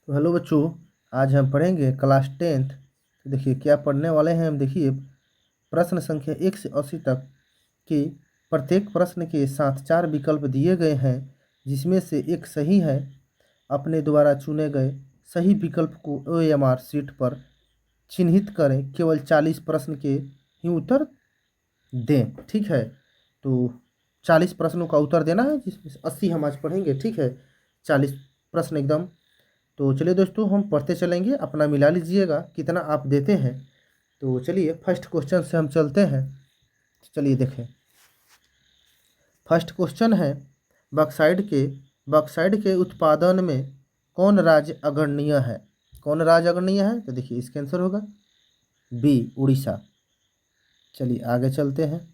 तो हेलो बच्चों, आज हम पढ़ेंगे क्लास 10th। तो देखिए क्या पढ़ने वाले हैं हम। देखिए प्रश्न संख्या 1 से 80 तक के प्रत्येक प्रश्न के साथ 4 विकल्प दिए गए हैं, जिसमें से एक सही है। अपने द्वारा चुने गए सही विकल्प को OMR शीट पर चिन्हित करें। केवल 40 प्रश्न के ही उत्तर दें, ठीक है। तो 40 प्रश्नों का उत्तर देना है, जिसमें से 80 हम आज पढ़ेंगे, ठीक है। 40 प्रश्न एकदम। तो चलिए दोस्तों, हम पढ़ते चलेंगे, अपना मिला लीजिएगा कितना आप देते हैं। तो चलिए फर्स्ट क्वेश्चन से हम चलते हैं। चलिए देखें, फर्स्ट क्वेश्चन है बॉक्साइट के उत्पादन में कौन राज्य अग्रणीय है। कौन राज्य अग्रणीय है? तो देखिए इसका आंसर होगा बी, उड़ीसा। चलिए आगे चलते हैं।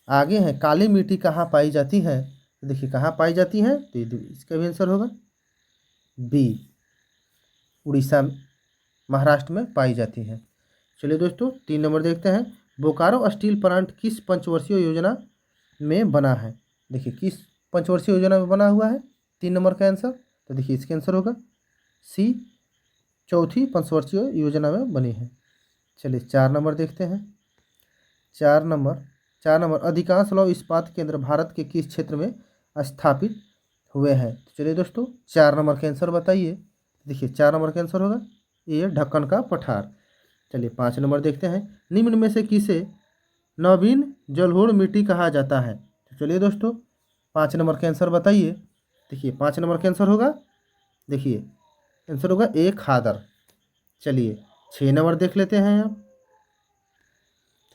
आगे है काली मिट्टी कहाँ पाई जाती है। तो देखिए कहाँ पाई जाती है, तो इसका भी आंसर होगा बी, उड़ीसा, महाराष्ट्र में पाई जाती है। चलिए दोस्तों 3 नंबर देखते हैं। बोकारो स्टील प्लांट किस पंचवर्षीय योजना में बना है। देखिए किस पंचवर्षीय योजना में बना हुआ है, 3 नंबर का आंसर। तो देखिए इसका आंसर होगा सी, चौथी पंचवर्षीय योजना में बनी है। चलिए 4 नंबर देखते हैं। 4 नंबर अधिकांश लौह इस्पात केंद्र भारत के किस क्षेत्र में स्थापित हुए हैं। तो चलिए दोस्तों 4 नंबर का आंसर बताइए। देखिए 4 नंबर का आंसर होगा ये, ढक्कन का पठार। चलिए 5 नंबर देखते हैं। निम्न में से किसे नवीन जलोढ़ मिट्टी कहा जाता है। तो चलिए दोस्तों 5 नंबर का आंसर बताइए। देखिए 5 नंबर का आंसर होगा, देखिए आंसर होगा ए, खादर। चलिए 6 नंबर देख लेते हैं आप।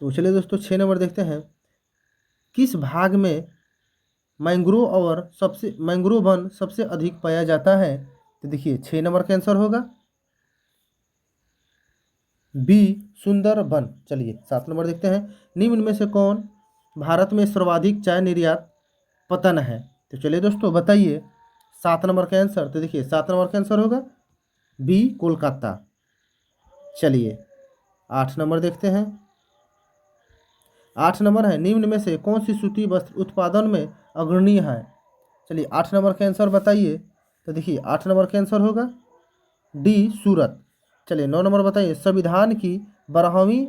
तो चलिए दोस्तों 6 नंबर देखते हैं। किस भाग में मैंग्रोव वन सबसे अधिक पाया जाता है। तो देखिए 6 नंबर का आंसर होगा बी, सुंदरबन। चलिए 7 नंबर देखते हैं। निम्न में से कौन भारत में सर्वाधिक चाय निर्यात पतन है। तो चलिए दोस्तों बताइए 7 नंबर का आंसर। तो देखिए 7 नंबर का आंसर होगा बी, कोलकाता। चलिए 8 नंबर देखते हैं। 8 नंबर है, निम्न में से कौन सी सूती वस्त्र उत्पादन में अग्रणी है। चलिए 8 नंबर का आंसर बताइए। तो देखिए 8 नंबर का आंसर होगा डी, सूरत। चलिए 9 नंबर बताइए, संविधान की 12वीं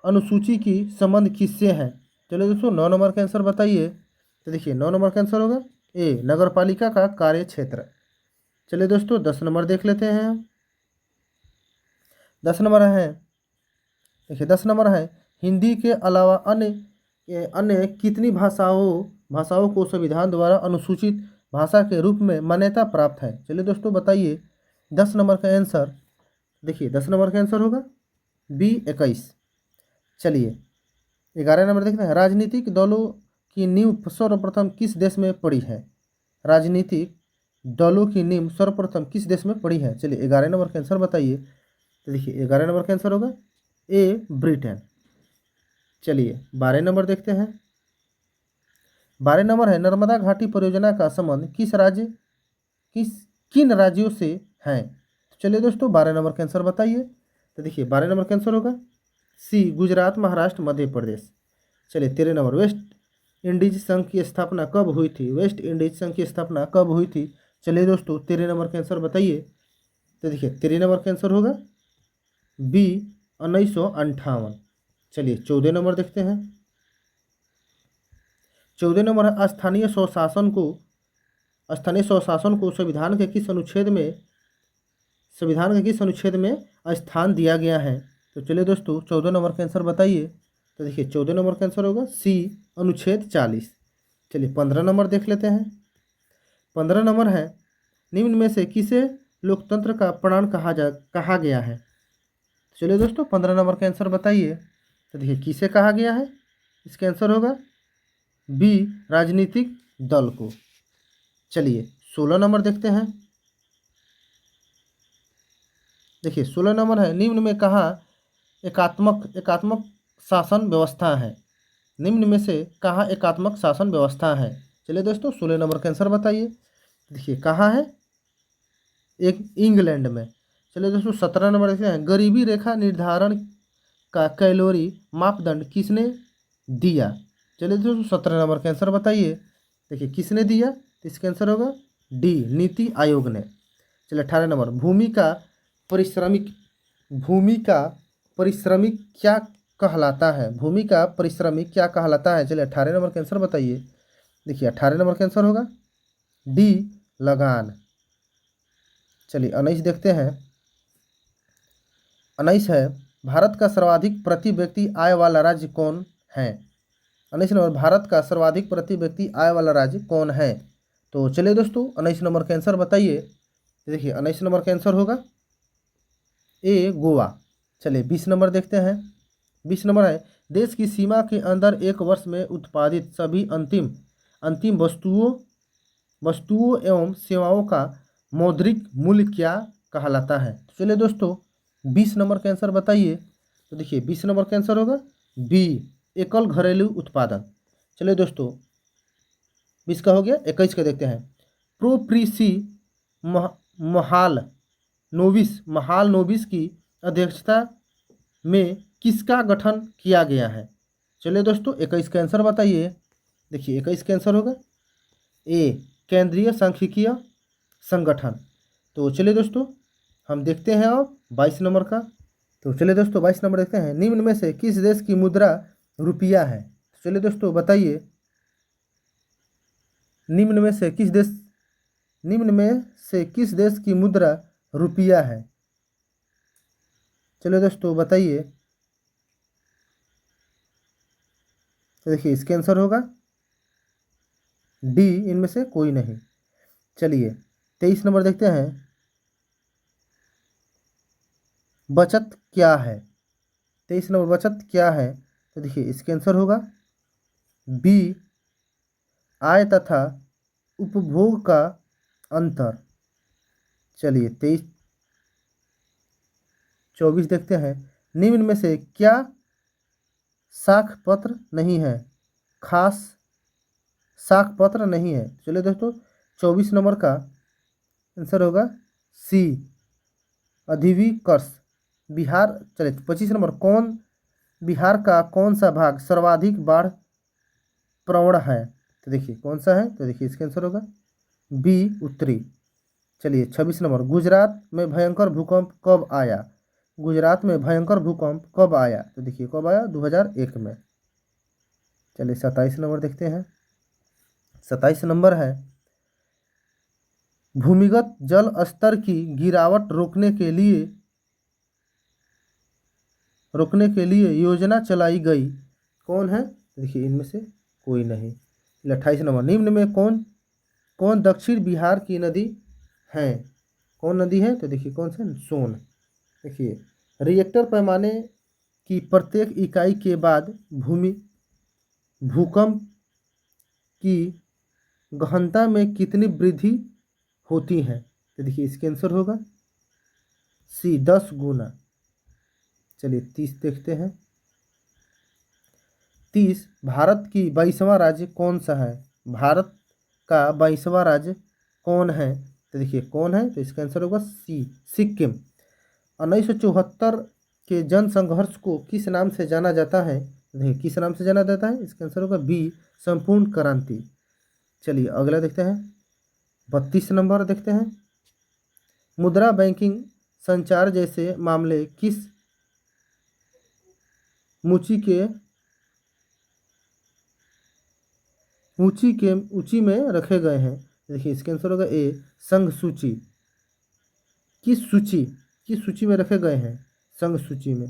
अनुसूची की संबंध किससे है। चलिए दोस्तों 9 नंबर का आंसर बताइए। तो देखिए 9 नंबर का आंसर होगा ए, नगरपालिका का कार्य क्षेत्र। चलिए दोस्तों 10 नंबर देख लेते हैं हम। 10 नंबर है, देखिए 10 नंबर है, हिंदी के अलावा अन्य कितनी भाषाओं को संविधान द्वारा अनुसूचित भाषा के रूप में मान्यता प्राप्त है। चलिए दोस्तों बताइए 10 नंबर का आंसर। देखिए 10 नंबर का आंसर होगा बी, 21। चलिए 11 नंबर देखते हैं। राजनीतिक दलों की नींव सर्वप्रथम किस देश में पड़ी है। राजनीतिक दलों की नींव सर्वप्रथम किस देश में पड़ी है। चलिए 11 नंबर का आंसर बताइए। तो देखिए 11 नंबर का आंसर होगा ए, ब्रिटेन। चलिए 12 नंबर देखते हैं। 12 नंबर है, नर्मदा घाटी परियोजना का संबंध किन राज्यों से है। तो चलिए दोस्तों 12 नंबर का आंसर बताइए। तो देखिए 12 नंबर का आंसर होगा सी, गुजरात, महाराष्ट्र, मध्य प्रदेश। चलिए 13 नंबर, वेस्ट इंडीज संघ की स्थापना कब हुई थी। वेस्ट इंडीज संघ की स्थापना कब हुई थी। चलिए दोस्तों 13 नंबर का आंसर बताइए। तो देखिए 13 नंबर का आंसर होगा बी, 1958। चलिए 14 नंबर देखते हैं। 14 नंबर है, स्थानीय स्वशासन को संविधान के किस अनुच्छेद में स्थान दिया गया है। तो चलिए दोस्तों 14 नंबर का आंसर बताइए। तो देखिए 14 नंबर का आंसर होगा सी, अनुच्छेद 40। चलिए 15 नंबर देख लेते हैं। 15 नंबर है, निम्न में से किसे लोकतंत्र का प्राण कहा गया है। चलिए दोस्तों 15 नंबर का आंसर बताइए। तो देखिए किसे कहा गया है, इसका आंसर होगा बी, राजनीतिक दल को। चलिए 16 नंबर देखते हैं। देखिए 16 नंबर है, निम्न में कहा एकात्मक शासन व्यवस्था है। निम्न में से कहा एकात्मक शासन व्यवस्था है। चलिए दोस्तों 16 नंबर का आंसर बताइए। देखिए कहाँ है, एक इंग्लैंड में। चलिए दोस्तों 17 नंबर देखते हैं। गरीबी रेखा निर्धारण का कैलोरी मापदंड किसने दिया। चलिए दोस्तों 17 नंबर का आंसर बताइए। देखिए किसने दिया, तो इसका आंसर होगा डी, नीति आयोग ने। चलिए 18 नंबर, परिश्रमिक भूमि का परिश्रमिक क्या कहलाता है? भूमि का परिश्रमिक क्या कहलाता है? चलिए 18 नंबर का आंसर बताइए। देखिए 18 नंबर का आंसर होगा डी, लगान। चलिए 19 देखते हैं। 19 है, भारत का सर्वाधिक प्रति व्यक्ति आय वाला राज्य कौन है? 19 नंबर, भारत का सर्वाधिक प्रति व्यक्ति आय वाला राज्य कौन है? तो चलिए दोस्तों 19 नंबर का आंसर बताइए। देखिए 19 नंबर का आंसर होगा ए, गोवा। चलिए 20 नंबर देखते हैं। 20 नंबर है, देश की सीमा के अंदर एक वर्ष में उत्पादित सभी अंतिम अंतिम वस्तुओं एवं सेवाओं का मौद्रिक मूल्य क्या कहलाता है? तो चलिए दोस्तों 20 नंबर का आंसर बताइए। तो देखिए 20 नंबर का आंसर होगा बी, एकल घरेलू उत्पादन। चलिए दोस्तों 20 का हो गया। 21 का देखते हैं। प्रोप्रीसी महाल नोबिस की अध्यक्षता में किसका गठन किया गया है? चलिए दोस्तों 21 का आंसर बताइए। देखिए 21 का आंसर होगा ए, केंद्रीय सांख्यिकीय संगठन। तो चलिए दोस्तों हम देखते हैं अब 22 नंबर का। तो चलिए दोस्तों 22 नंबर देखते हैं। निम्न में से किस देश की मुद्रा रुपया है? चलिए दोस्तों बताइए, निम्न में से किस देश की मुद्रा रुपया है? चलिए दोस्तों बताइए। तो देखिए इसका आंसर होगा डी, इनमें से कोई नहीं। चलिए 23 नंबर देखते हैं। बचत क्या है? 23 नंबर, बचत क्या है? तो देखिए इसका आंसर होगा बी, आय तथा उपभोग का अंतर। चलिए 24 देखते हैं। निम्न में से क्या साख पत्र नहीं है? खास साख पत्र नहीं है। चलिए दोस्तों 24 नंबर का आंसर होगा सी, अधिविकर्ष। बिहार। चलिए 25 नंबर, बिहार का कौन सा भाग सर्वाधिक बाढ़ प्रवण है? तो देखिए कौन सा है? तो देखिए इसका आंसर होगा बी, उत्तरी। चलिए 26 नंबर, गुजरात में भयंकर भूकंप कब आया? गुजरात में भयंकर भूकंप कब आया? तो देखिए कब आया? 2001 में। चलिए 27 नंबर देखते हैं। 27 नंबर है, भूमिगत जल स्तर की गिरावट रोकने के लिए योजना चलाई गई, कौन है? देखिए इनमें से कोई नहीं। 28 नंबर, निम्न में कौन दक्षिण बिहार की नदी है? कौन नदी है? तो देखिए कौन सा? सोन। देखिए रिएक्टर पैमाने की प्रत्येक इकाई के बाद भूकंप की गहनता में कितनी वृद्धि होती है? तो देखिए इसका आंसर होगा सी, 10 गुना। चलिए 30 देखते हैं। 30, भारत की 22वां राज्य कौन सा है? भारत का 22वां राज्य कौन है? तो देखिए कौन है? तो इसका आंसर होगा सी, सिक्किम। 1974 के जन संघर्ष को किस नाम से जाना जाता है? देखिए किस नाम से जाना जाता है? इसका आंसर होगा बी, संपूर्ण क्रांति। चलिए अगला देखते हैं। 32 नंबर देखते हैं। मुद्रा बैंकिंग संचार जैसे मामले किस सूची में रखे गए हैं? देखिए इसका आंसर होगा ए, संघ सूची। किस सूची में रखे गए हैं? संघ सूची में।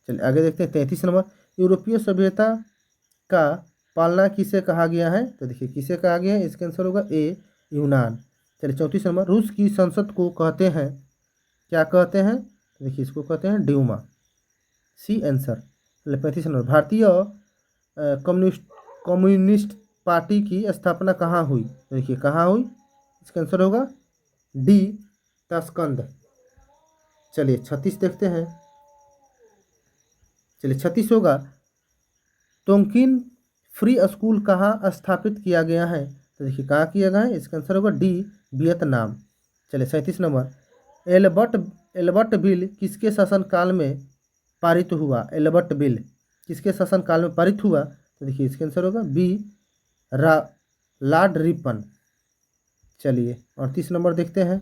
चलिए आगे देखते हैं। 33 नंबर, यूरोपीय सभ्यता का पालना किसे कहा गया है? तो देखिए किसे कहा गया है? इसका आंसर होगा ए, यूनान। चलिए 34 नंबर, रूस की संसद को कहते हैं, क्या कहते हैं? तो देखिए इसको कहते हैं ड्यूमा, सी आंसर। चलिए 35 नंबर, भारतीय कम्युनिस्ट पार्टी की स्थापना कहाँ हुई? तो देखिए कहाँ हुई? इसका आंसर होगा डी, ताशकंद। चलिए 36 देखते हैं। चलिए 36 होगा, तोंकिन फ्री स्कूल कहाँ स्थापित किया गया है? तो देखिए कहाँ किया गया है? इसका आंसर होगा डी, वियतनाम। चलिए 37 नंबर, एल्बर्ट बिल किसके शासनकाल में पारित हुआ? एल्बर्ट बिल किसके शासनकाल में पारित हुआ? तो देखिए इसका आंसर होगा बी, लॉर्ड रिपन। चलिए 38 नंबर देखते हैं।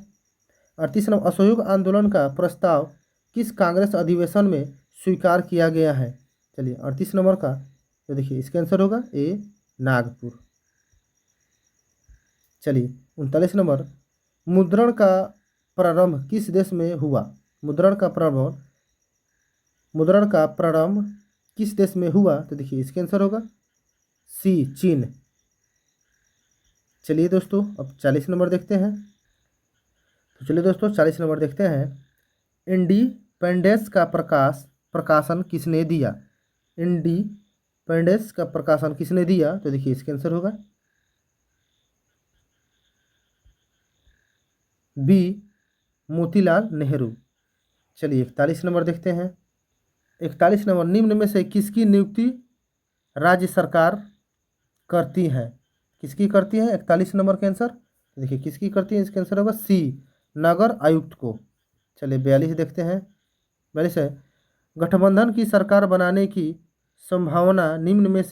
38 नंबर, असहयोग आंदोलन का प्रस्ताव किस कांग्रेस अधिवेशन में स्वीकार किया गया है? चलिए 38 नंबर का तो देखिए इसका आंसर होगा ए, नागपुर। चलिए 39 नंबर, मुद्रण का प्रारंभ किस देश में हुआ? मुद्रण का प्रारंभ किस देश में हुआ? तो देखिए इसका आंसर होगा सी, चीन। चलिए दोस्तों अब 40 नंबर देखते हैं। तो चलिए दोस्तों 40 नंबर देखते हैं। इंडिपेंडेंस का प्रकाशन किसने दिया? इंडिपेंडेंस का प्रकाशन किसने दिया? तो देखिए इसका आंसर होगा बी, मोतीलाल नेहरू। चलिए 41 नंबर देखते हैं। 41 नंबर, निम्न में से किसकी नियुक्ति राज्य सरकार करती है? किसकी करती है 41 नंबर का आंसर? देखिए किसकी करती है, इसका आंसर होगा सी, नगर आयुक्त को। चलिए 42 देखते हैं। 42 है, गठबंधन की सरकार बनाने की संभावना निम्न में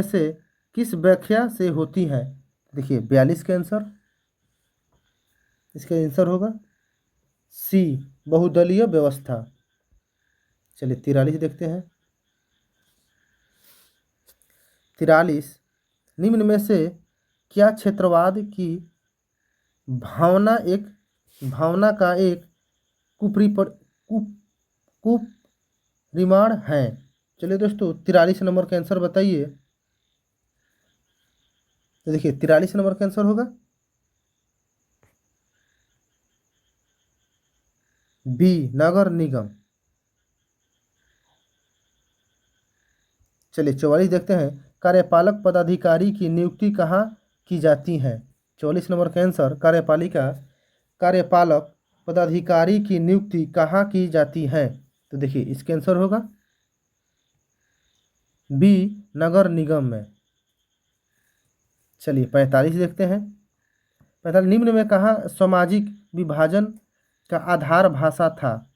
से किस व्याख्या से होती है? देखिए 42 का आंसर, इसका आंसर होगा सी, बहुदलीय व्यवस्था। चलिए 43 देखते हैं। 43, निम्न में से क्या क्षेत्रवाद की भावना का एक कुपरिमाण है? चलिए दोस्तों 43 नंबर का आंसर बताइए। तो देखिए 43 नंबर का आंसर होगा बी, नगर निगम। चलिए 44 देखते हैं। कार्यपालक पदाधिकारी की नियुक्ति कहाँ की जाती है? 44 नंबर का आंसर, कार्यपालक पदाधिकारी की नियुक्ति कहाँ की जाती है? तो देखिए इसका आंसर होगा बी, नगर निगम में। चलिए 45 देखते हैं। 45, निम्न में कहा सामाजिक विभाजन का आधार भाषा था?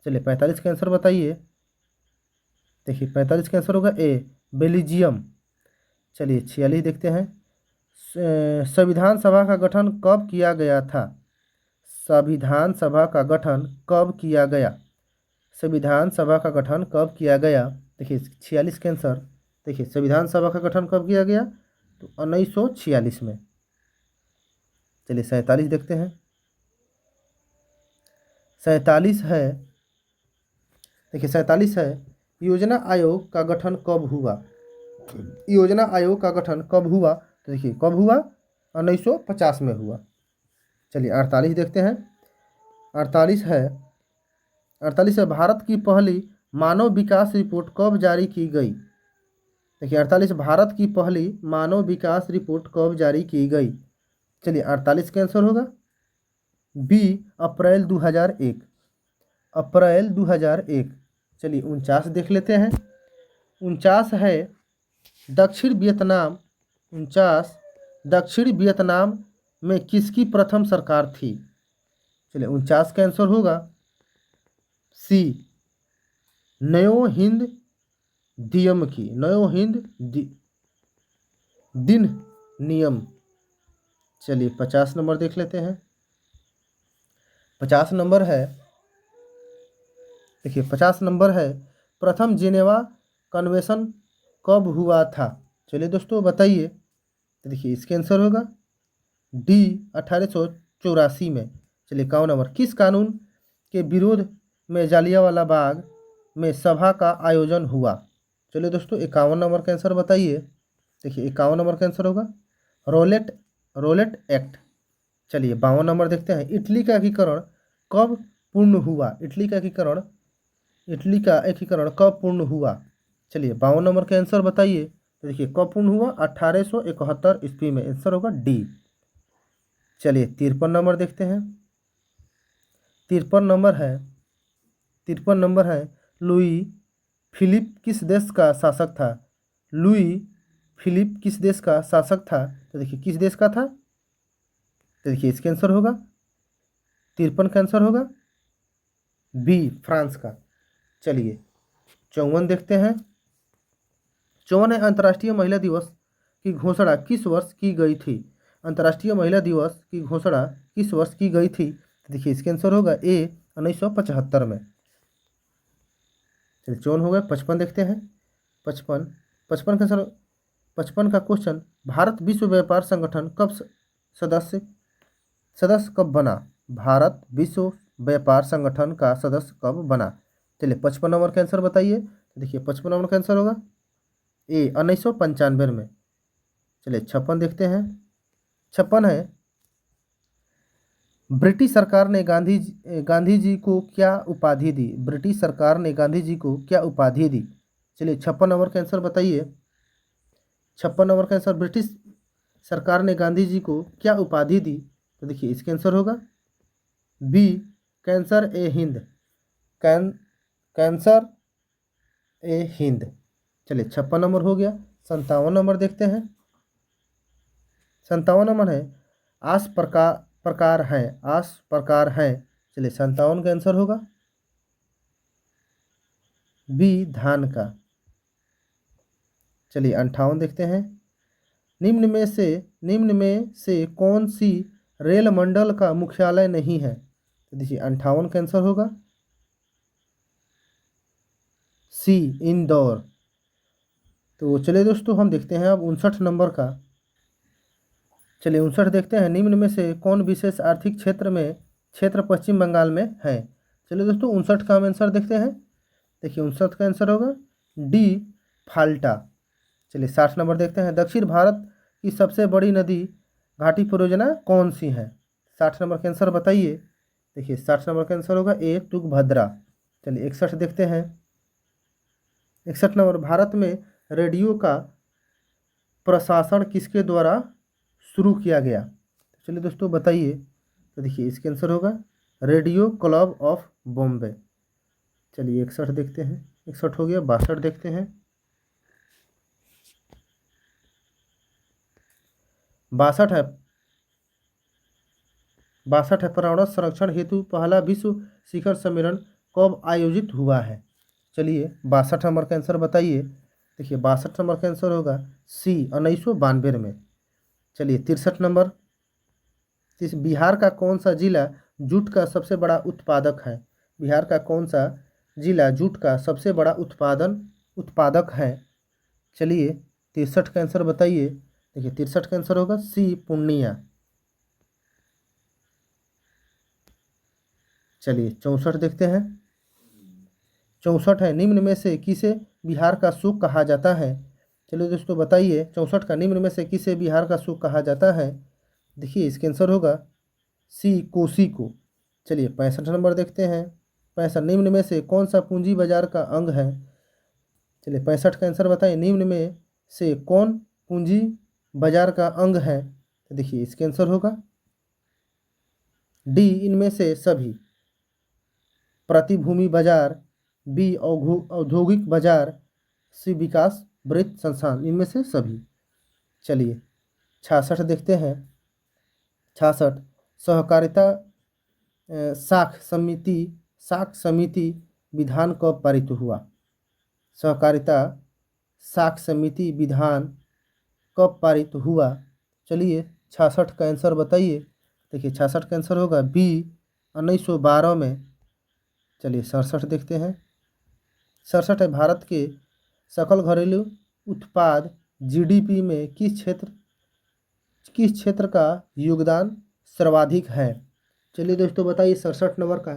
चलिए 45 का आंसर बताइए। देखिए 45 का आंसर होगा ए, बेल्जियम। चलिए 46 देखते हैं। संविधान सभा का गठन कब किया गया था? संविधान सभा का गठन कब किया गया? संविधान सभा का गठन कब किया गया? देखिए 46 का आंसर, देखिए संविधान सभा का गठन कब किया गया? तो 1946 में। चलिए 47 देखते हैं। 47 है, देखिए 47 है, योजना आयोग का गठन कब हुआ? योजना आयोग का गठन कब हुआ? तो देखिए कब हुआ? 1950 में हुआ। चलिए 48 देखते हैं। 48 है, 48 है, भारत की पहली मानव विकास रिपोर्ट कब जारी की गई? देखिए 48, भारत की पहली मानव विकास रिपोर्ट कब जारी की गई? चलिए 48 का आंसर होगा बी, अप्रैल 2001। अप्रैल 2001। चलिए 49 देख लेते हैं। 49 है, दक्षिण वियतनाम 49, दक्षिण वियतनाम में किसकी प्रथम सरकार थी? चलिए 49 का आंसर होगा सी, नयो हिंद दियम की, नयो हिंद दिन नियम। चलिए 50 नंबर देख लेते हैं। 50 नंबर है, देखिए 50 नंबर है, प्रथम जेनेवा कन्वेंशन कब हुआ था? चलिए दोस्तों बताइए। तो देखिए इसका आंसर होगा डी, 1884 में। चलिए 51 नंबर, किस कानून के विरोध में जालियांवाला बाग में सभा का आयोजन हुआ? चलिए दोस्तों 51 नंबर का आंसर बताइए। देखिए 51 नंबर का आंसर होगा रोलेट एक्ट। चलिए 52 नंबर देखते हैं। इटली का एकीकरण कब पूर्ण हुआ? इटली का एकीकरण कब पूर्ण हुआ? चलिए 52 नंबर का आंसर बताइए। तो देखिए कब पूर्ण हुआ? 1871 ईस्वी में। आंसर होगा डी। चलिए 53 नंबर देखते हैं। 53 नंबर है, लुई फिलिप किस देश का शासक था? लुई फिलिप किस देश का शासक था? तो देखिए किस देश का था? तो देखिए इसका आंसर होगा 53 का आंसर होगा बी, फ्रांस का। चलिए 54 देखते हैं। 54 है, अंतर्राष्ट्रीय महिला दिवस की घोषणा किस वर्ष की गई थी? अंतर्राष्ट्रीय महिला दिवस की घोषणा किस वर्ष की गई थी? तो देखिए इसका आंसर होगा ए 1975 में। चलिए 54 हो गया। 55 देखते हैं। 55 55 का सर 55 का क्वेश्चन, भारत विश्व व्यापार संगठन कब सदस्य सदस्य कब बना? भारत विश्व व्यापार संगठन का सदस्य कब बना? चलिए 55 नंबर का आंसर बताइए। तो देखिए 55 नंबर का आंसर होगा ए 1995 में। चलिए 56 देखते हैं। 56 है, ब्रिटिश सरकार ने गांधी जी को क्या उपाधि दी? ब्रिटिश सरकार ने गांधी जी को क्या उपाधि दी? चलिए 56 नंबर का आंसर बताइए। 56 नंबर का आंसर, ब्रिटिश सरकार ने गांधी जी को क्या उपाधि दी? तो देखिए इसका आंसर होगा बी कैंसर ए हिंद। कैंसर ए हिंद। चलिए 56 नंबर हो गया। 57 नंबर देखते हैं। 57 नंबर है, आस प्रकार है। आस प्रकार है। चलिए 57 का आंसर होगा बी धान का। चलिए 58 देखते हैं। निम्न में से कौन सी रेल मंडल का मुख्यालय नहीं है? तो देखिए 58 का आंसर होगा सी इंदौर। तो चलिए दोस्तों हम देखते हैं अब 59 नंबर का। चलिए 59 देखते हैं। निम्न में से कौन विशेष आर्थिक क्षेत्र पश्चिम बंगाल में है? चलिए दोस्तों 59 का हम आंसर देखते हैं। देखिए 59 का आंसर होगा डी फाल्टा। चलिए 60 नंबर देखते हैं। दक्षिण भारत की सबसे बड़ी नदी घाटी परियोजना कौन सी है? 60 नंबर का आंसर बताइए। देखिए 60 नंबर का आंसर होगा ए तुंगभद्रा। चलिए 61 देखते हैं। 61 नंबर, भारत में रेडियो का प्रशासन किसके द्वारा शुरू किया गया? चलिए दोस्तों बताइए। तो देखिए इसका आंसर होगा रेडियो क्लब ऑफ बॉम्बे। चलिए 61 देखते हैं। 61 हो गया। 62 देखते हैं। 62 है। 62 है, पर्यावरण संरक्षण हेतु पहला विश्व शिखर सम्मेलन कब आयोजित हुआ है? चलिए 62 नंबर का आंसर बताइए। देखिए 62 नंबर का आंसर होगा सी 1992 में। चलिए 63 नंबर, बिहार का कौन सा जिला जूट का सबसे बड़ा उत्पादक है? बिहार का कौन सा जिला जूट का सबसे बड़ा उत्पादक है? चलिए 63 का आंसर बताइए। देखिए 63 का आंसर होगा सी पूर्णिया। चलिए 64 देखते हैं। 64 है, निम्न में से किसे बिहार का सुख कहा जाता है? चलिए दोस्तों बताइए 64 का, निम्न में से किसे बिहार का सुख कहा जाता है? देखिए इसका आंसर होगा सी कोसी को। चलिए 65 नंबर देखते हैं। 65, निम्न में से कौन सा पूंजी बाजार का अंग है? चलिए 65 का आंसर बताइए। निम्न में से कौन पूंजी बाजार का अंग है? तो देखिए इसका आंसर होगा डी इनमें से सभी। प्रतिभूमि बाजार, बी औद्योगिक बाजार, सी विकास वृत्त संस्थान, इनमें से सभी। चलिए 66 देखते हैं। 66, सहकारिता साख समिति विधान कब पारित हुआ? सहकारिता साख समिति विधान कब पारित हुआ? चलिए 66 का आंसर बताइए। देखिए 66 का आंसर होगा बी 1912 में। चलिए 67 देखते हैं। 67 है, भारत के सकल घरेलू उत्पाद जीडीपी में किस क्षेत्र का योगदान सर्वाधिक है? चलिए दोस्तों बताइए 67 नंबर का।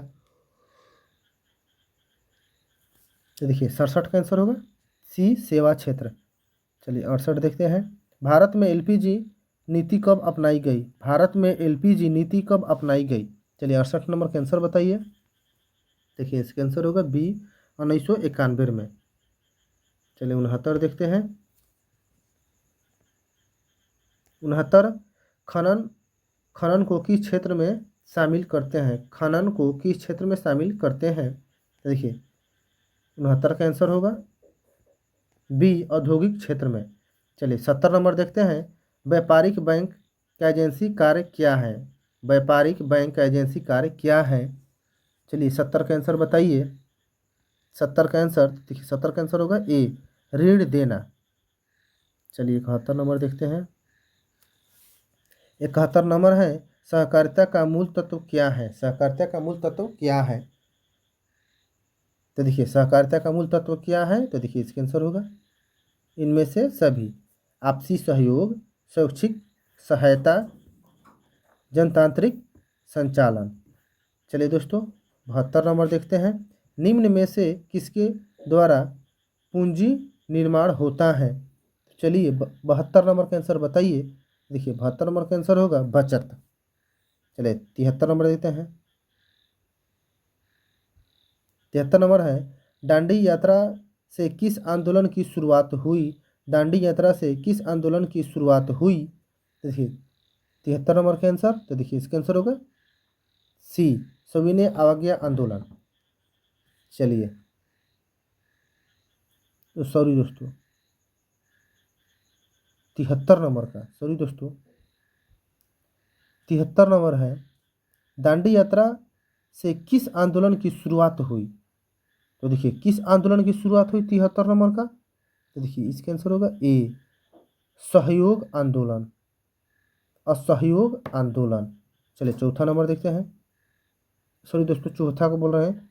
तो देखिए 67 का आंसर होगा सी सेवा क्षेत्र। चलिए 68 देखते हैं। भारत में एलपीजी नीति कब अपनाई गई? भारत में एलपीजी नीति कब अपनाई गई? चलिए 68 नंबर का आंसर बताइए। देखिए इसका आंसर होगा बी 1991 में। चलिए 69 देखते हैं। 69, खनन को किस क्षेत्र में शामिल करते हैं? खनन को किस क्षेत्र में शामिल करते हैं? देखिए 69 का आंसर होगा बी औद्योगिक क्षेत्र में। चलिए 70 नंबर देखते हैं। व्यापारिक बैंक एजेंसी कार्य क्या है? व्यापारिक बैंक एजेंसी कार्य क्या है? चलिए 70 का आंसर बताइए। 70 का आंसर, देखिए 70 का आंसर होगा ए ऋण देना। चलिए 71 नंबर देखते हैं। 71 नंबर है, सहकारिता का मूल तत्व क्या है? सहकारिता का मूल तत्व क्या है? तो देखिए सहकारिता का मूल तत्व क्या है, तो देखिए इसका आंसर होगा इनमें से सभी। आपसी सहयोग, शैक्षिक सहायता, जनतांत्रिक संचालन। चलिए दोस्तों 72 नंबर देखते हैं। निम्न में से किसके द्वारा पूंजी निर्माण होता है? चलिए 72 नंबर का आंसर बताइए। देखिए 72 नंबर का आंसर होगा बचत। चलिए 73 नंबर देते हैं। 73 नंबर है, दांडी यात्रा से किस आंदोलन की शुरुआत हुई? दांडी यात्रा से किस आंदोलन की शुरुआत हुई? देखिए 73 नंबर का आंसर, तो देखिए इसका आंसर होगा सी, सविनय अवज्ञा आंदोलन। चलिए तो सॉरी दोस्तों 73 नंबर का, सॉरी दोस्तों 73 नंबर है, दांडी यात्रा से किस आंदोलन की शुरुआत हुई? तो देखिए किस आंदोलन की शुरुआत हुई 73 नंबर का? तो देखिए इसका आंसर होगा ए, सहयोग आंदोलन, असहयोग आंदोलन। चलिए चौथा नंबर देखते हैं। सॉरी दोस्तों चौथा को बोल रहे हैं।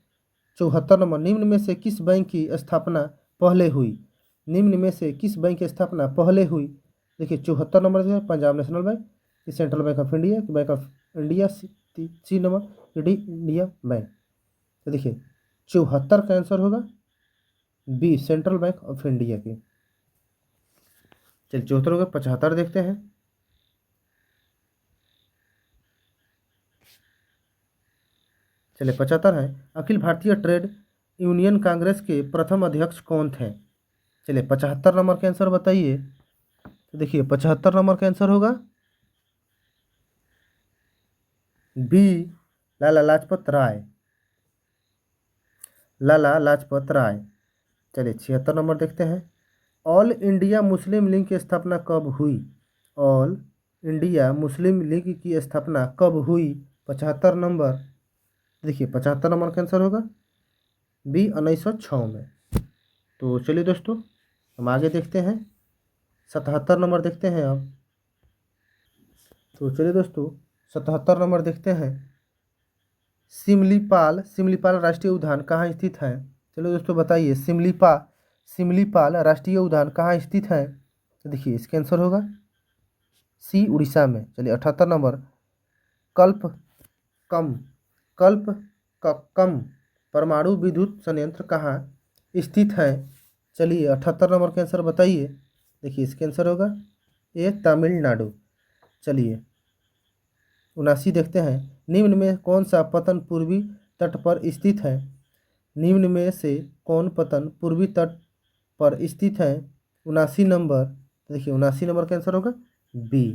74 नंबर, निम्न में से किस बैंक की स्थापना पहले हुई? निम्न में से किस बैंक की स्थापना पहले हुई? देखिए 74 नंबर जो है Punjab national bank, central bank of India, bank of India, C number India bank. तो देखिए 74 का आंसर होगा B, central bank of India के। चलिए 74 होगा। 75 देखते हैं। चलिए 75 है, अखिल भारतीय ट्रेड यूनियन कांग्रेस के प्रथम अध्यक्ष कौन थे? चलिए 75 नंबर का आंसर बताइए। तो देखिए 75 नंबर का आंसर होगा बी, लाला लाजपत राय, लाला लाजपत राय। चलिए 76 नंबर देखते हैं। ऑल इंडिया मुस्लिम लीग की स्थापना कब हुई? ऑल इंडिया मुस्लिम लीग की स्थापना कब हुई? 75 नंबर, देखिए 75 नंबर का आंसर होगा बी, 1906 में। तो चलिए दोस्तों हम आगे देखते हैं। 77 नंबर देखते हैं अब। तो चलिए दोस्तों 77 नंबर देखते हैं। सिमलीपाल, सिमलीपाल राष्ट्रीय उद्यान कहाँ स्थित है? चलो दोस्तों बताइए, सिमलीपाल राष्ट्रीय उद्यान कहाँ स्थित है? तो देखिए इसका आंसर होगा सी, उड़ीसा में। चलिए 78 नंबर, कल्प कम परमाणु विद्युत संयंत्र कहाँ स्थित है? चलिए 78 नंबर का आंसर बताइए। देखिए इसका आंसर होगा ए, तमिलनाडु। चलिए 79 देखते हैं। निम्न में कौन सा पतन पूर्वी तट पर स्थित है? निम्न में से कौन पतन पूर्वी तट पर स्थित है? 79 नंबर, देखिए 79 नंबर का आंसर होगा बी,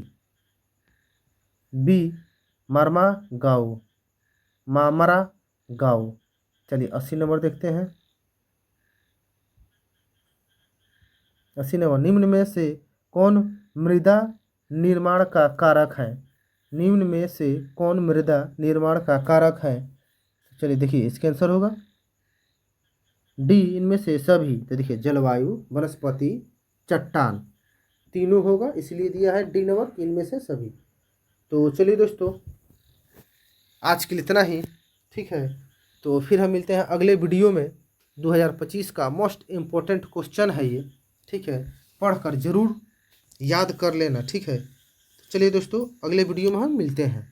बी, मार्मा गाँव, मामरा गाँव। चलिए 80 नंबर देखते हैं। 80 नंबर, निम्न में से कौन मृदा निर्माण का कारक है? निम्न में से कौन मृदा निर्माण का कारक है? चलिए देखिए इसका आंसर होगा डी, इनमें से सभी। तो देखिए जलवायु, वनस्पति, चट्टान, तीनों होगा, इसलिए दिया है डी नंबर, इनमें से सभी। तो चलिए दोस्तों आज के लिए इतना ही, ठीक है। तो फिर हम मिलते हैं अगले वीडियो में। 2025 का मोस्ट इम्पोर्टेंट क्वेश्चन है ये, ठीक है, पढ़कर ज़रूर याद कर लेना, ठीक है। चलिए दोस्तों अगले वीडियो में हम मिलते हैं।